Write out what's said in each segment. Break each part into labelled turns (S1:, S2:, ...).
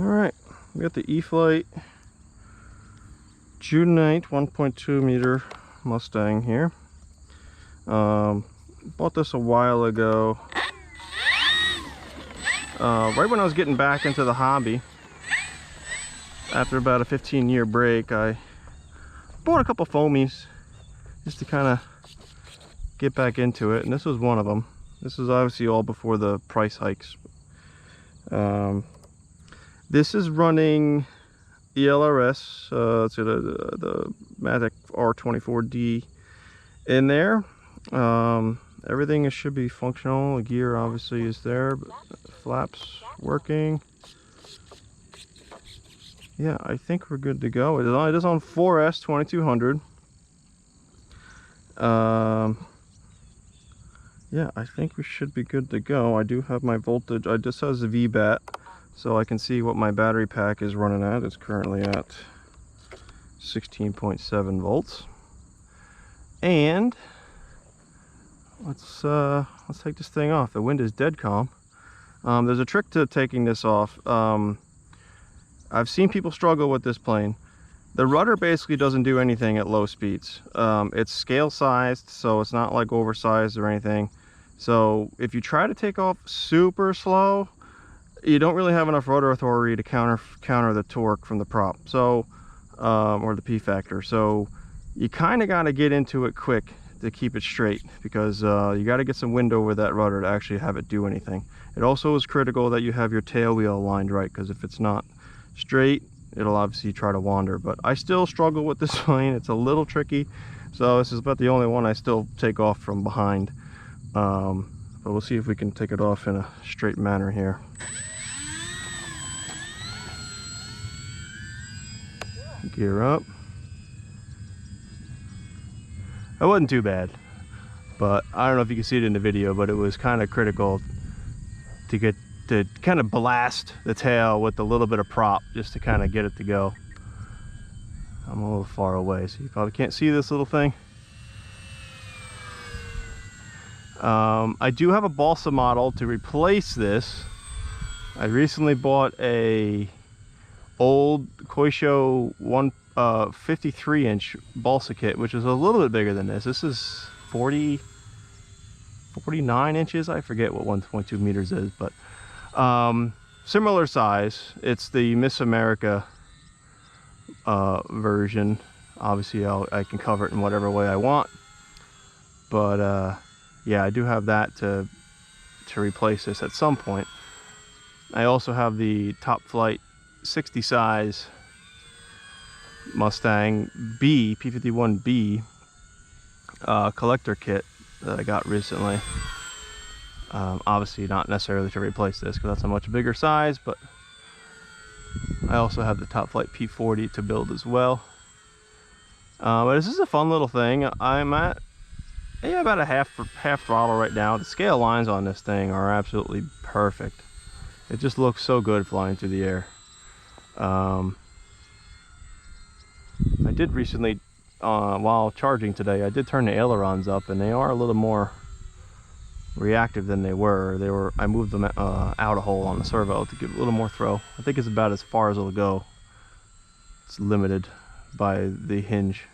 S1: All right, we got the eFlite June 9th 1.2 meter Mustang here. Bought this a while ago, right when I was getting back into the hobby. After about a 15-year break, I bought a couple foamies just to kind of get back into it, and this was one of them. This is obviously all before the price hikes. This is running ELRS, it's the Matic R24D in there. Everything should be functional. The gear obviously is there, but flaps working. Yeah, I think we're good to go. It is on 4S 2200. Yeah, I think we should be good to go. I do have my voltage. I just has the VBAT, so I can see what my battery pack is running at. It's currently at 16.7 volts. And let's take this thing off. The wind is dead calm. There's a trick to taking this off. I've seen people struggle with this plane. The rudder basically doesn't do anything at low speeds. It's scale sized, so it's not like oversized or anything. So if you try to take off super slow, you don't really have enough rudder authority to counter the torque from the prop, so or the P factor. So you kind of got to get into it quick to keep it straight, because you got to get some wind over that rudder to actually have it do anything. It also is critical that you have your tail wheel aligned right, because if it's not straight, it'll obviously try to wander. But I still struggle with this plane. It's a little tricky, so this is about the only one I still take off from behind. But we'll see if we can take it off in a straight manner here. Gear up. It wasn't too bad, but I don't know if you can see it in the video, but it was kind of critical to get to kind of blast the tail with a little bit of prop just to kind of get it to go. I'm a little far away, so you probably can't see this little thing. I do have a balsa model to replace this. I recently bought a old Koisho 53-inch balsa kit, which is a little bit bigger than this. This is 49 inches. I forget what 1.2 meters is, but similar size. It's the Miss America version. Obviously I can cover it in whatever way I want, but yeah, I do have that to replace this at some point. I also have the Top Flight 60 size Mustang B, P51B collector kit that I got recently. Obviously not necessarily to replace this, because that's a much bigger size, but I also have the Top Flight P40 to build as well. But this is a fun little thing. I'm at about a half throttle right now. The scale lines on this thing are absolutely perfect. It just looks so good flying through the air. I did recently, while charging today, I did turn the ailerons up, and they are a little more reactive than they were. I moved them out a hole on the servo to give a little more throw. I think it's about as far as it'll go. It's limited by the hinge,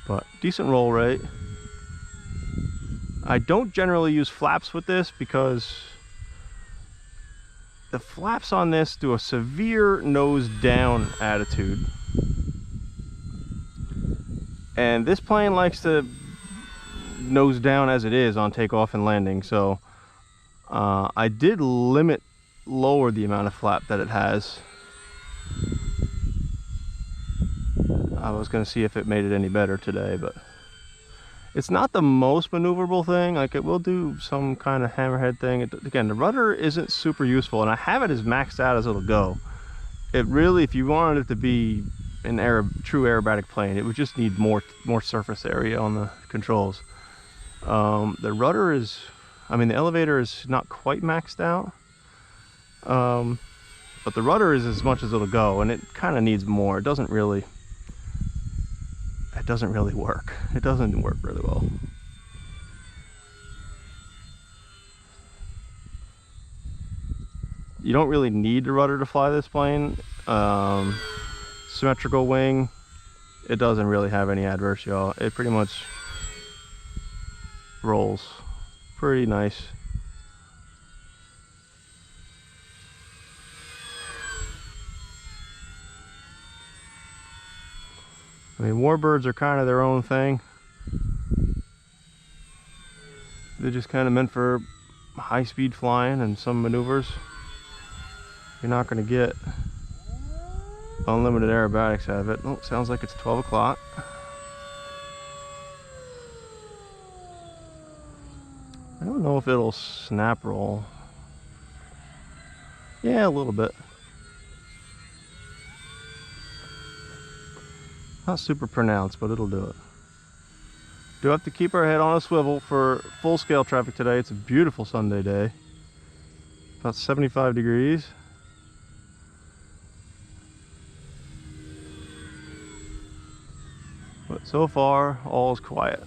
S1: but decent roll rate. I don't generally use flaps with this because the flaps on this do a severe nose down attitude, and this plane likes to nose down as it is on takeoff and landing. So I did lower the amount of flap that it has. I was going to see if it made it any better today, but it's not the most maneuverable thing. Like, it will do some kind of hammerhead thing. Again, the rudder isn't super useful, and I have it as maxed out as it'll go. It really, if you wanted it to be an true aerobatic plane, it would just need more surface area on the controls. The rudder is, I mean, the elevator is not quite maxed out, but the rudder is as much as it'll go, and it kind of needs more. It doesn't really work. It doesn't work really well. You don't really need the rudder to fly this plane. Symmetrical wing, it doesn't really have any adverse yaw. It pretty much rolls pretty nice. I mean, warbirds are kind of their own thing. They're just kind of meant for high-speed flying and some maneuvers. You're not going to get unlimited aerobatics out of it. Oh, sounds like it's 12 o'clock. I don't know if it'll snap roll. Yeah, a little bit. Not super pronounced, but it'll do it. Do have to keep our head on a swivel for full-scale traffic today. It's a beautiful Sunday day. About 75 degrees. But so far, all is quiet.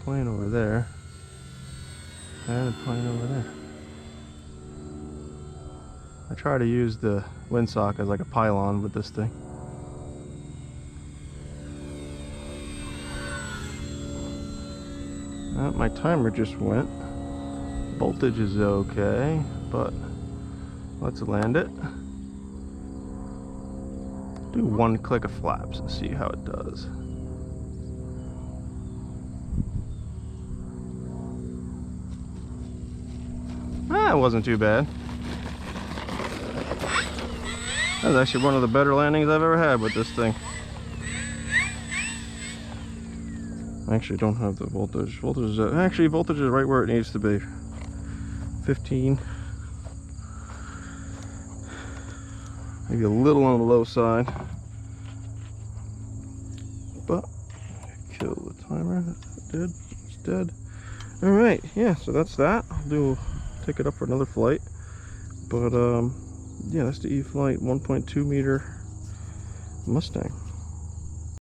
S1: Plane over there. And a plane over there. I try to use the windsock as like a pylon with this thing. My timer just went. Voltage is okay, but let's land it. Do one click of flaps and see how it does. It wasn't too bad. That was actually one of the better landings I've ever had with this thing. I actually don't have the voltage. Voltage is actually voltage is right where it needs to be. 15. Maybe a little on the low side. But kill the timer. It did. It's dead. Alright, yeah, so that's that. I'll take it up for another flight. But yeah, that's the eFlite 1.2 meter Mustang.